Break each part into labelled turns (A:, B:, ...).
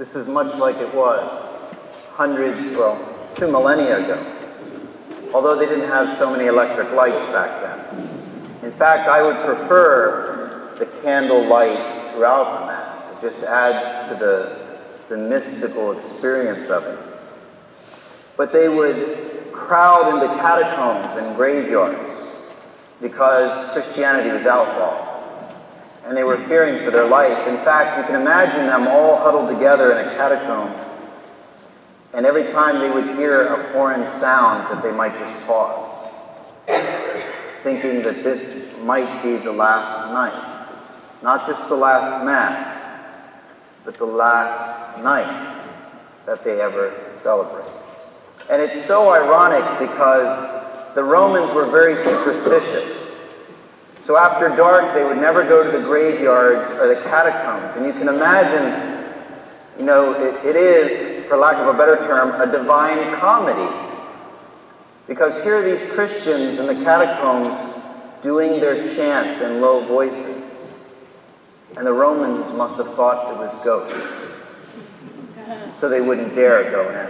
A: This is much like it was hundreds, well, 2 millennia ago, although they didn't have so many electric lights back then. In fact, I would prefer the candle light throughout the Mass. It just adds to the mystical experience of it. But they would crowd into catacombs and graveyards because Christianity was outlawed, and they were fearing for their life. In fact, you can imagine them all huddled together in a catacomb, and every time they would hear a foreign sound that they might just pause, thinking that this might be the last night. Not just the last Mass, but the last night that they ever celebrate. And it's so ironic because the Romans were very superstitious. So after dark, they would never go to the graveyards or the catacombs. And you can imagine, it is, for lack of a better term, a divine comedy. Because here are these Christians in the catacombs doing their chants in low voices. And the Romans must have thought it was ghosts. So they wouldn't dare go in.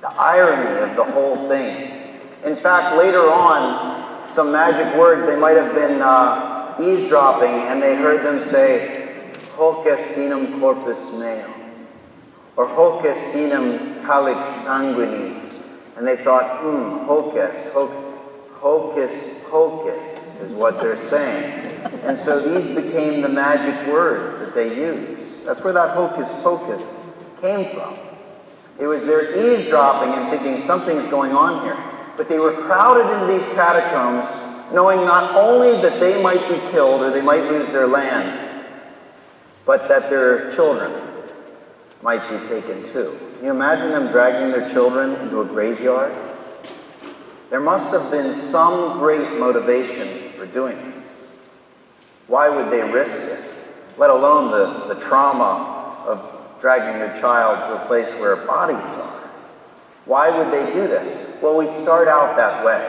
A: The irony of the whole thing. In fact, later on, some magic words, they might have been eavesdropping, and they heard them say, hoc est sinum corpus meum, or hoc est sinum calix sanguinis. And they thought, hocus pocus is what they're saying. And so these became the magic words that they used. That's where that hocus pocus came from. It was their eavesdropping and thinking something's going on here. But they were crowded into these catacombs, knowing not only that they might be killed or they might lose their land, but that their children might be taken too. Can you imagine them dragging their children into a graveyard? There must have been some great motivation for doing this. Why would they risk it? Let alone the trauma of dragging your child to a place where bodies are. Why would they do this? Well, we start out that way.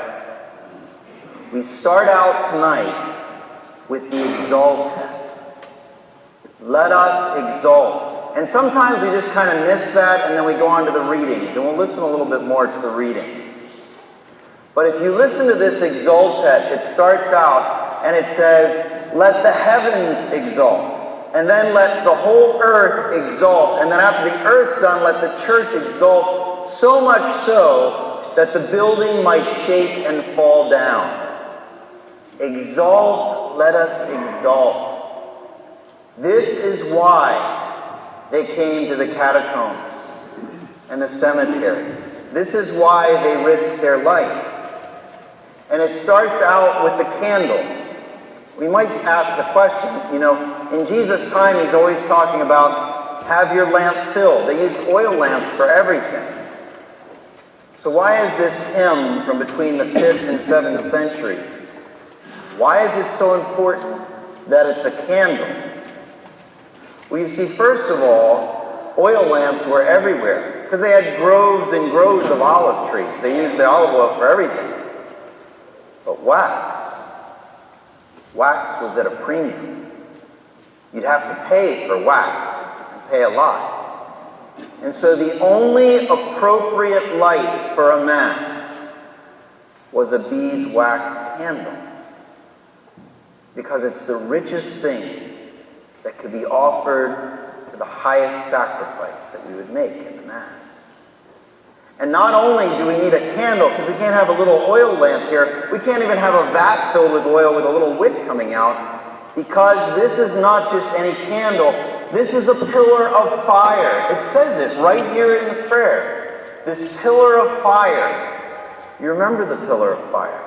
A: We start out tonight with the exultant. Let us exult. And sometimes we just kind of miss that, and then we go on to the readings, and we'll listen a little bit more to the readings. But if you listen to this exultet, it starts out and it says, let the heavens exult. And then let the whole earth exult. And then after the earth's done, let the church exult, so much so that the building might shake and fall down. Exalt, let us exalt. This is why they came to the catacombs and the cemeteries. This is why they risked their life. And it starts out with the candle. We might ask the question, in Jesus' time, he's always talking about have your lamp filled. They used oil lamps for everything. So why is this hymn from between the 5th and 7th centuries? Why is it so important that it's a candle? Well, you see, first of all, oil lamps were everywhere because they had groves and groves of olive trees. They used the olive oil for everything. But wax was at a premium. You'd have to pay for wax, and pay a lot. And so the only appropriate light for a Mass was a beeswax candle, because it's the richest thing that could be offered for the highest sacrifice that we would make in the Mass. And not only do we need a candle, because we can't have a little oil lamp here, we can't even have a vat filled with oil with a little wick coming out, because this is not just any candle, this is a pillar of fire. It says it right here in the prayer. This pillar of fire. You remember the pillar of fire.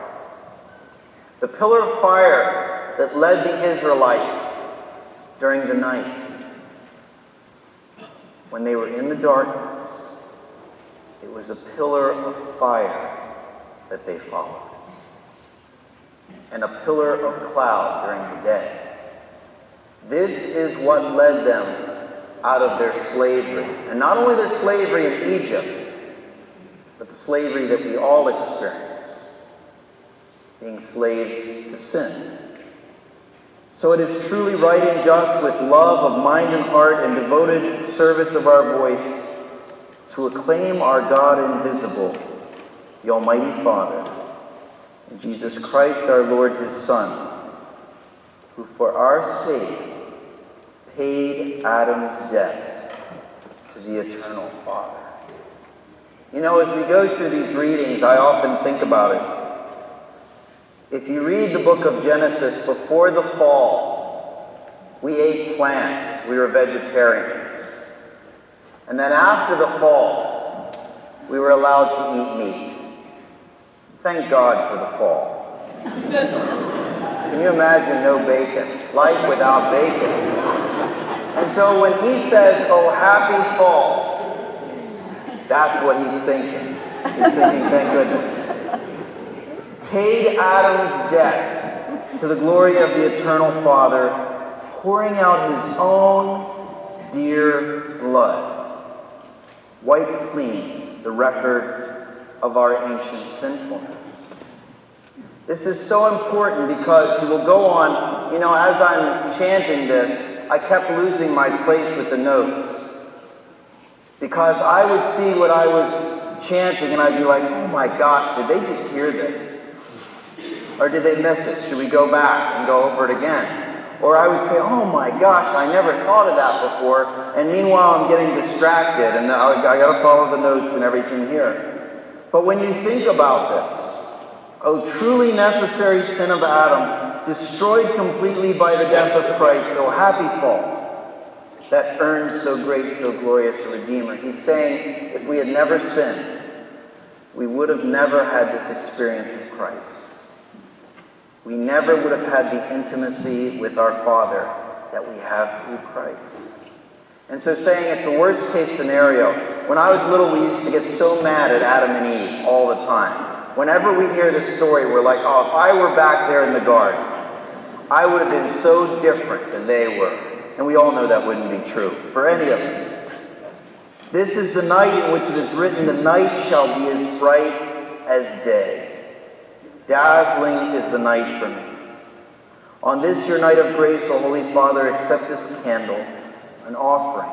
A: The pillar of fire that led the Israelites during the night. When they were in the darkness, it was a pillar of fire that they followed, and a pillar of cloud during the day. This is what led them out of their slavery. And not only their slavery in Egypt, but the slavery that we all experience, being slaves to sin. So it is truly right and just, with love of mind and heart and devoted service of our voice, to acclaim our God invisible, the Almighty Father, and Jesus Christ our Lord, his Son, who for our sake paid Adam's debt to the eternal Father. You know, as we go through these readings, I often think about it. If you read the book of Genesis, before the fall, we ate plants. We were vegetarians. And then after the fall, we were allowed to eat meat. Thank God for the fall. Can you imagine no bacon? Life without bacon. And so when he says, "Oh, happy fall," that's what he's thinking. He's thinking, thank goodness. Paid Adam's debt to the glory of the eternal Father, pouring out his own dear blood, wiped clean the record of our ancient sinfulness. This is so important because he will go on, as I'm chanting this, I kept losing my place with the notes. Because I would see what I was chanting and I'd be like, oh my gosh, did they just hear this? Or did they miss it? Should we go back and go over it again? Or I would say, oh my gosh, I never thought of that before. And meanwhile, I'm getting distracted and I got to follow the notes and everything here. But when you think about this, oh, truly necessary sin of Adam, destroyed completely by the death of Christ, oh, happy fall, that earns so great, so glorious a Redeemer. He's saying, if we had never sinned, we would have never had this experience of Christ. We never would have had the intimacy with our Father that we have through Christ. And so saying it's a worst case scenario. When I was little, we used to get so mad at Adam and Eve all the time. Whenever we hear this story, we're like, oh, if I were back there in the garden, I would have been so different than they were. And we all know that wouldn't be true for any of us. This is the night in which it is written, the night shall be as bright as day. Dazzling is the night for me. On this your night of grace, O Holy Father, accept this candle, an offering,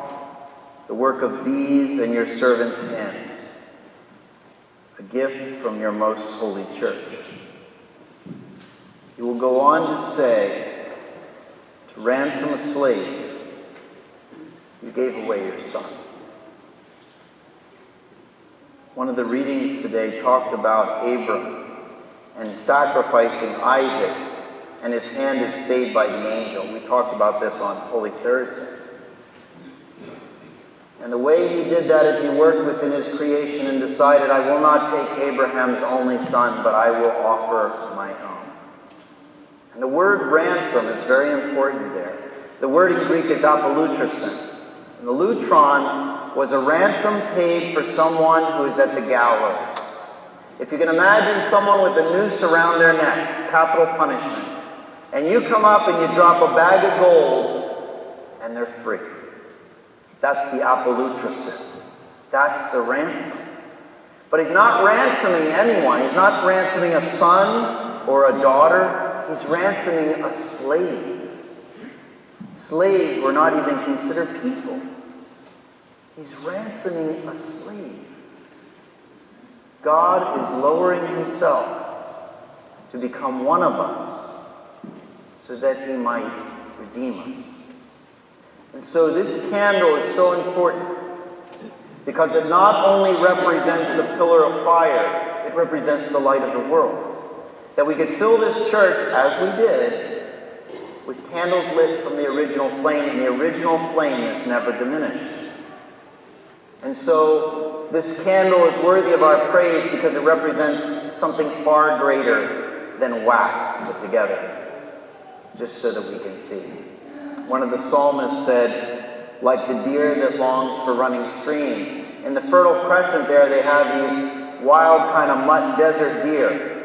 A: the work of these and your servants' hands, a gift from your most holy church. You will go on to say, to ransom a slave, you gave away your son. One of the readings today talked about Abram and sacrificing Isaac, and his hand is stayed by the angel. We talked about this on Holy Thursday. And the way he did that is he worked within his creation and decided, I will not take Abraham's only son, but I will offer my own. And the word ransom is very important there. The word in Greek is apolutrosin. And the lutron was a ransom paid for someone who is at the gallows. If you can imagine someone with a noose around their neck, capital punishment, and you come up and you drop a bag of gold, and they're free. That's the apolutrosin. That's the ransom. But he's not ransoming anyone. He's not ransoming a son or a daughter. He's ransoming a slave. Slaves were not even considered people. He's ransoming a slave. God is lowering himself to become one of us so that he might redeem us. And so this candle is so important because it not only represents the pillar of fire, it represents the light of the world. That we could fill this church, as we did, with candles lit from the original flame, and the original flame is never diminished. And so this candle is worthy of our praise because it represents something far greater than wax put together, just so that we can see. One of the psalmists said, like the deer that longs for running streams. In the Fertile Crescent there, they have these wild kind of mutt desert deer.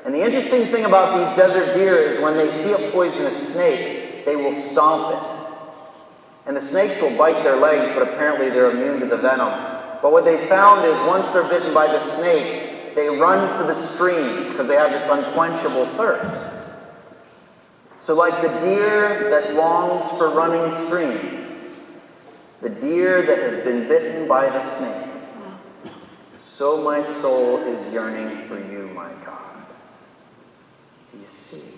A: And the interesting thing about these desert deer is when they see a poisonous snake, they will stomp it. And the snakes will bite their legs, but apparently they're immune to the venom. But what they found is once they're bitten by the snake, they run for the streams because they have this unquenchable thirst. So like the deer that longs for running streams, the deer that has been bitten by the snake, so my soul is yearning for you, my God. Do you see?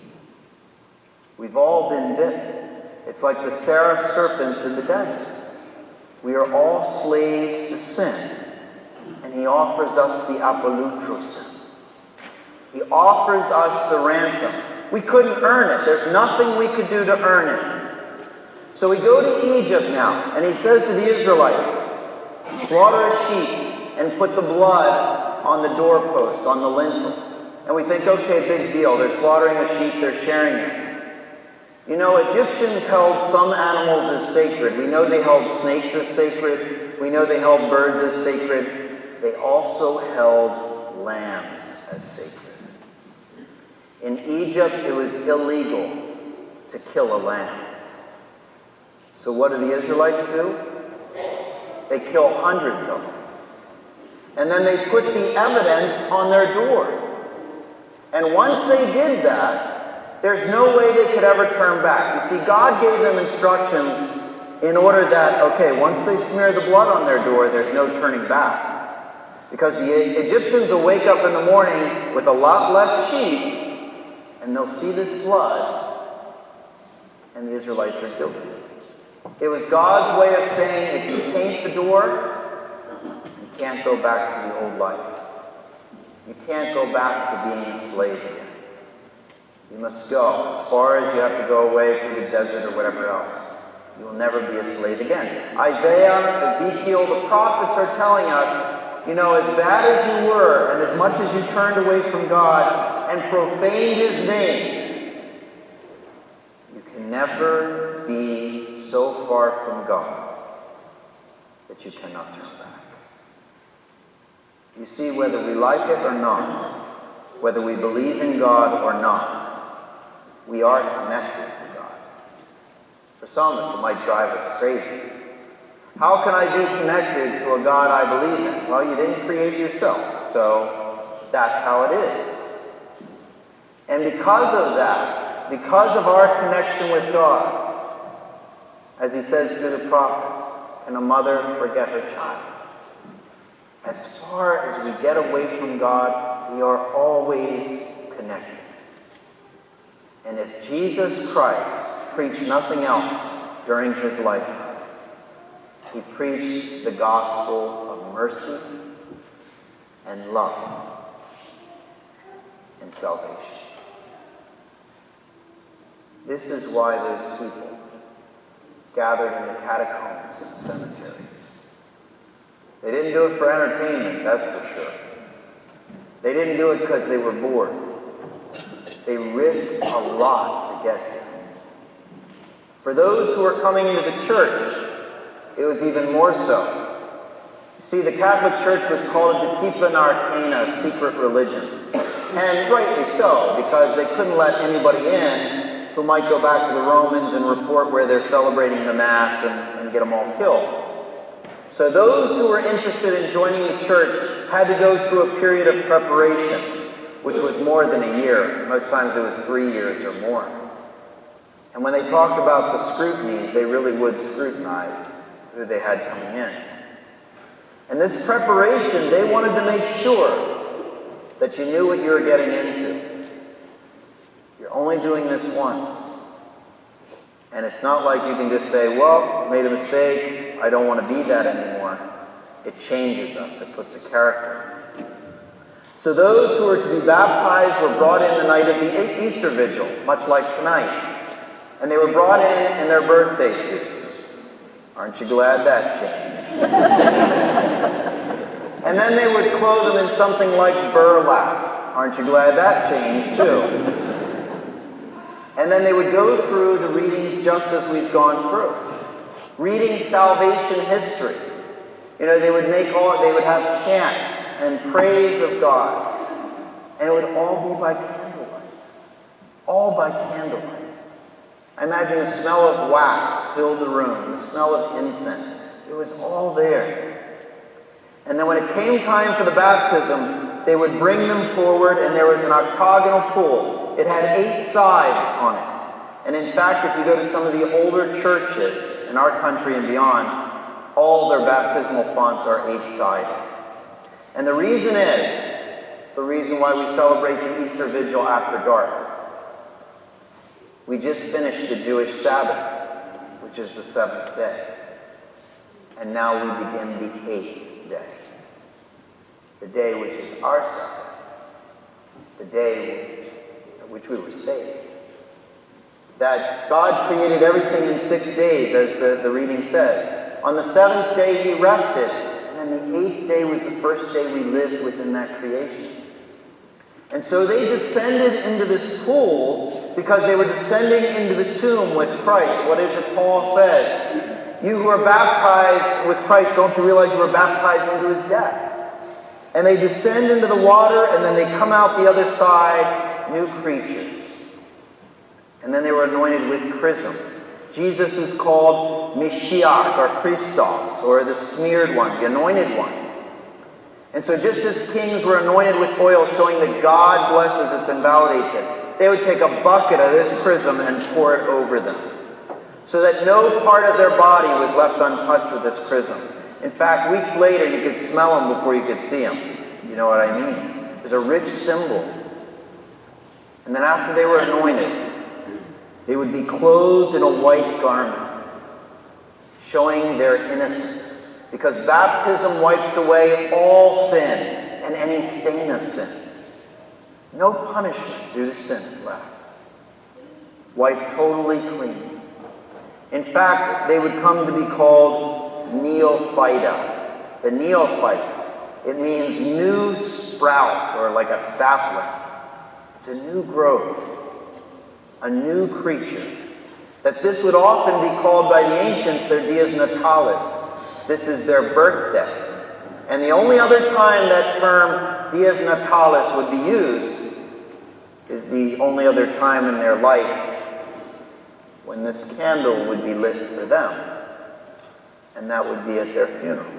A: We've all been bitten. It's like the seraph serpents in the desert. We are all slaves to sin. And he offers us the apolutrosin. He offers us the ransom. We couldn't earn it. There's nothing we could do to earn it. So we go to Egypt now, and he says to the Israelites, slaughter a sheep and put the blood on the doorpost, on the lintel. And we think, okay, big deal. They're slaughtering a sheep, they're sharing it. You know, Egyptians held some animals as sacred. We know they held snakes as sacred. We know they held birds as sacred. They also held lambs as sacred. In Egypt, it was illegal to kill a lamb. So what do the Israelites do? They kill hundreds of them. And then they put the evidence on their door. And once they did that, there's no way they could ever turn back. You see, God gave them instructions in order that, okay, once they smear the blood on their door, there's no turning back. Because the Egyptians will wake up in the morning with a lot less sheep, and they'll see this blood, and the Israelites are guilty. It was God's way of saying, if you paint the door, you can't go back to the old life. You can't go back to being a slave again. You must go as far as you have to go away through the desert or whatever else. You will never be a slave again. Isaiah, Ezekiel, the prophets are telling us, you know, as bad as you were and as much as you turned away from God and profaned his name, you can never be so far from God that you cannot turn back. You see, whether we like it or not, whether we believe in God or not, we are connected to God. For some of us, it might drive us crazy. How can I be connected to a God I believe in? Well, you didn't create yourself, so that's how it is. And because of that, because of our connection with God, as he says through the prophet, can a mother forget her child? As far as we get away from God, we are always connected. And if Jesus Christ preached nothing else during his lifetime, he preached the gospel of mercy and love and salvation. This is why those people gathered in the catacombs and cemeteries. They didn't do it for entertainment, that's for sure. They didn't do it because they were bored. They risked a lot to get here. For those who were coming into the church, it was even more so. You see, the Catholic Church was called a discipline arcana, a secret religion. And rightly so, because they couldn't let anybody in who might go back to the Romans and report where they're celebrating the Mass and get them all killed. So those who were interested in joining the church had to go through a period of preparation, which was more than a year. Most times it was 3 years or more. And when they talked about the scrutinies, they really would scrutinize who they had coming in. And this preparation, they wanted to make sure that you knew what you were getting into. You're only doing this once. And it's not like you can just say, well, made a mistake, I don't want to be that anymore. It changes us, it puts a character. So those who were to be baptized were brought in the night of the Easter Vigil, much like tonight. And they were brought in their birthday suits. Aren't you glad that changed? And then they would clothe them in something like burlap. Aren't you glad that changed too? And then they would go through the readings just as we've gone through. Reading salvation history. You know, they would have chants and praise of God. And it would all be by candlelight. All by candlelight. I imagine the smell of wax filled the room, the smell of incense. It was all there. And then when it came time for the baptism, they would bring them forward, and there was an octagonal pool. It had 8 sides on it. And in fact, if you go to some of the older churches in our country and beyond, all their baptismal fonts are 8-sided. And the reason why we celebrate the Easter Vigil after dark. We just finished the Jewish Sabbath, which is the 7th day. And now we begin the 8th day. The day which is our Sabbath. The day at which we were saved. That God created everything in 6 days, as the reading says. On the 7th day he rested, and then the 8th day was the first day we lived within that creation. And so they descended into this pool because they were descending into the tomb with Christ. What is it Paul says? You who are baptized with Christ, don't you realize you were baptized into his death? And they descend into the water, and then they come out the other side, new creatures. And then they were anointed with chrism. Jesus is called Mashiach, or Christos, or the smeared one, the anointed one. And so just as kings were anointed with oil, showing that God blesses us and validates it, they would take a bucket of this chrism and pour it over them, so that no part of their body was left untouched with this chrism. In fact, weeks later, you could smell them before you could see them. You know what I mean? It was a rich symbol. And then after they were anointed, they would be clothed in a white garment, showing their innocence. Because baptism wipes away all sin and any stain of sin. No punishment due to sin is left. Wiped totally clean. In fact, they would come to be called neophyta. The neophytes. It means new sprout, or like a sapling. It's a new growth. A new creature. That this would often be called by the ancients their dies natalis. This is their birthday. And the only other time that term dies natalis would be used is the only other time in their life when this candle would be lit for them. And that would be at their funeral.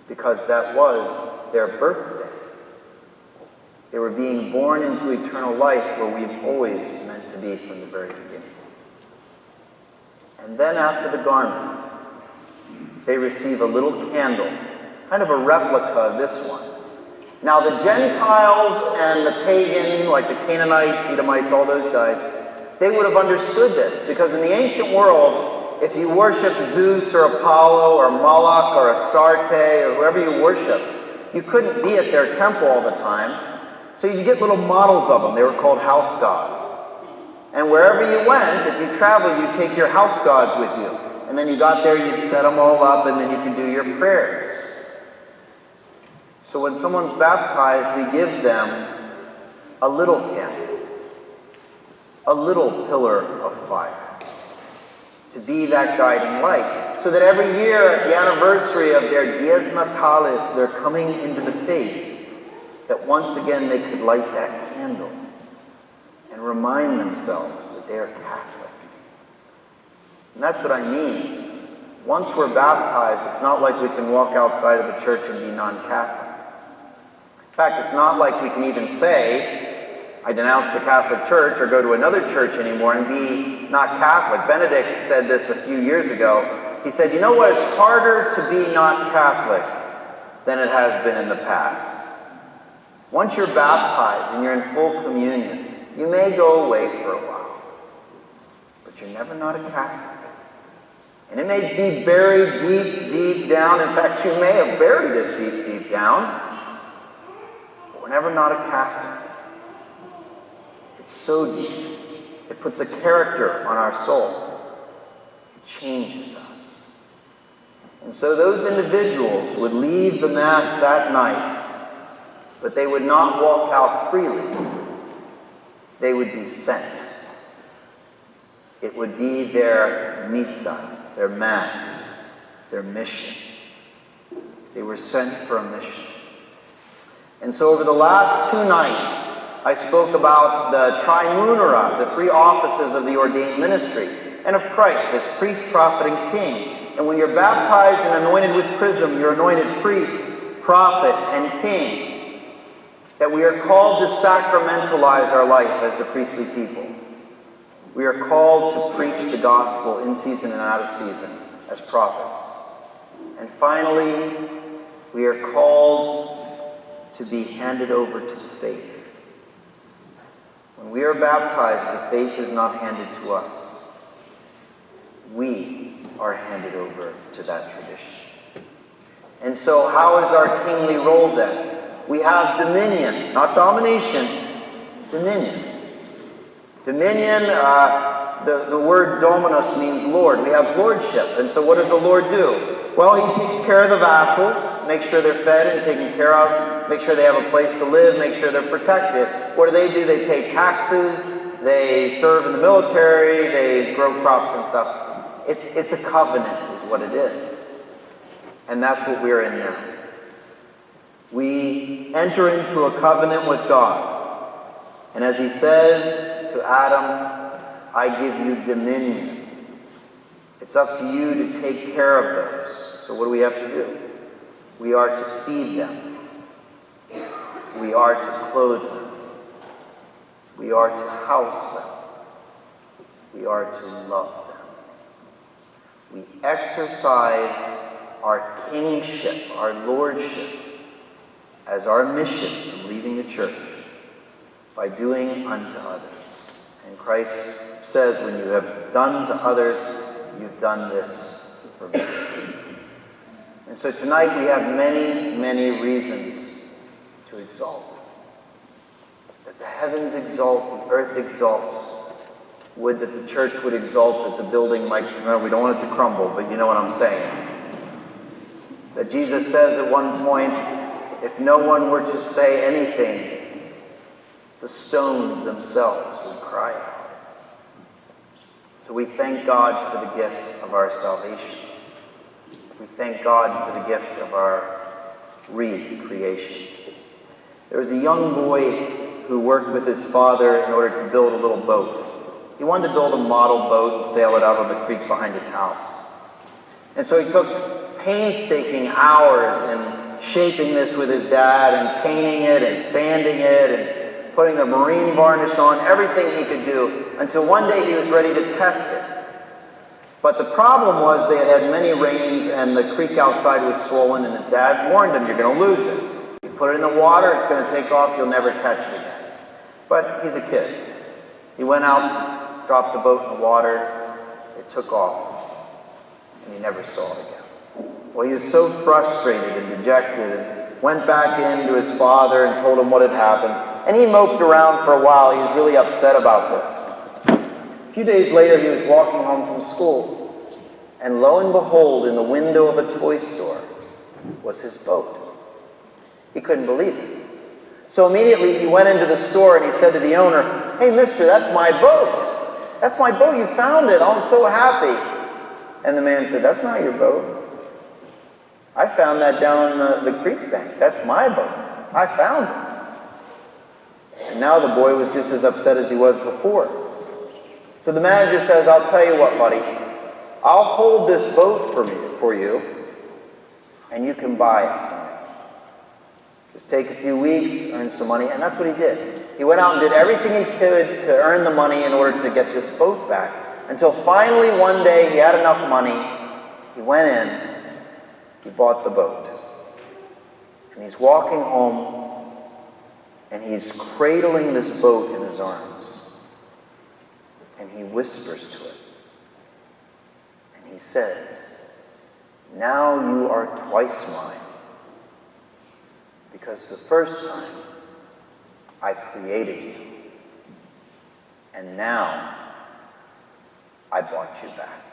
A: Because that was their birthday. They were being born into eternal life where we've always meant to be from the very beginning. And then after the garment, they receive a little candle, kind of a replica of this one. Now the Gentiles and the pagan, like the Canaanites, Edomites, all those guys, they would have understood this, because in the ancient world, if you worshiped Zeus or Apollo or Moloch or Astarte or whoever you worshipped, you couldn't be at their temple all the time. So you get little models of them. They were called house gods. And wherever you went, if you traveled, you'd take your house gods with you. And then you got there, you'd set them all up, and then you could do your prayers. So when someone's baptized, we give them a little candle, a little pillar of fire, to be that guiding light. So that every year at the anniversary of their dies natalis, they're coming into the faith, that once again they could light that candle and remind themselves that they are Catholic. And that's what I mean. Once we're baptized, it's not like we can walk outside of the church and be non-Catholic. In fact, it's not like we can even say, I denounce the Catholic Church, or go to another church anymore and be not Catholic. Benedict said this a few years ago. He said, you know what, it's harder to be not Catholic than it has been in the past. Once you're baptized and you're in full communion, you may go away for a while, but you're never not a Catholic. And it may be buried deep, deep down. In fact, you may have buried it deep, deep down. But we're never not a Catholic. It's so deep. It puts a character on our soul. It changes us. And so those individuals would leave the Mass that night, but they would not walk out freely. They would be sent. It would be their missa, their Mass, their mission. They were sent for a mission. And so over the last 2 nights, I spoke about the trimunera, the 3 offices of the ordained ministry, and of Christ as priest, prophet, and king. And when you're baptized and anointed with chrism, you're anointed priest, prophet, and king. That we are called to sacramentalize our life as the priestly people. We are called to preach the gospel in season and out of season as prophets. And finally, we are called to be handed over to the faith. When we are baptized, the faith is not handed to us. We are handed over to that tradition. And so how is our kingly role then? We have dominion, not domination, dominion. Dominion, the word dominus means Lord. We have lordship. And so what does the Lord do? Well, he takes care of the vassals, make sure they're fed and taken care of, make sure they have a place to live, make sure they're protected. What do? They pay taxes, they serve in the military, they grow crops and stuff. It's a covenant is what it is. And that's what we're in now. We enter into a covenant with God. And as he says to Adam, I give you dominion. It's up to you to take care of those. So what do we have to do? We are to feed them. We are to clothe them. We are to house them. We are to love them. We exercise our kingship, our lordship, as our mission in leaving the church by doing unto others. And Christ says, when you have done to others, you've done this for me. And so tonight we have many, many reasons to exalt. That the heavens exalt, the earth exalts. Would that the church would exalt, that the building might, no, we don't want it to crumble, but you know what I'm saying. That Jesus says at one point, if no one were to say anything, the stones themselves would cry out. So we thank God for the gift of our salvation. We thank God for the gift of our recreation. There was a young boy who worked with his father in order to build a little boat. He wanted to build a model boat and sail it out on the creek behind his house. And so he took painstaking hours in shaping this with his dad and painting it and sanding it and putting the marine varnish on, everything he could do, until one day he was ready to test it. But the problem was they had had many rains and the creek outside was swollen, and his dad warned him, you're going to lose it. You put it in the water, it's going to take off, you'll never catch it again. But he's a kid. He went out, dropped the boat in the water, it took off, and he never saw it again. Well, he was so frustrated and dejected and went back in to his father and told him what had happened. And he moped around for a while. He was really upset about this. A few days later, he was walking home from school. And lo and behold, in the window of a toy store was his boat. He couldn't believe it. So immediately he went into the store and he said to the owner, hey, mister, that's my boat. That's my boat. You found it. Oh, I'm so happy. And the man said, that's not your boat. I found that down on the creek bank. That's my boat. I found it. And now the boy was just as upset as he was before. So the manager says, I'll tell you what, buddy. I'll hold this boat for you, and you can buy it from me. Just take a few weeks, earn some money, and that's what he did. He went out and did everything he could to earn the money in order to get this boat back, until finally one day he had enough money. He went in, he bought the boat, and he's walking home, and he's cradling this boat in his arms. And he whispers to it. And he says, now you are twice mine. Because the first time, I created you. And now, I bought you back.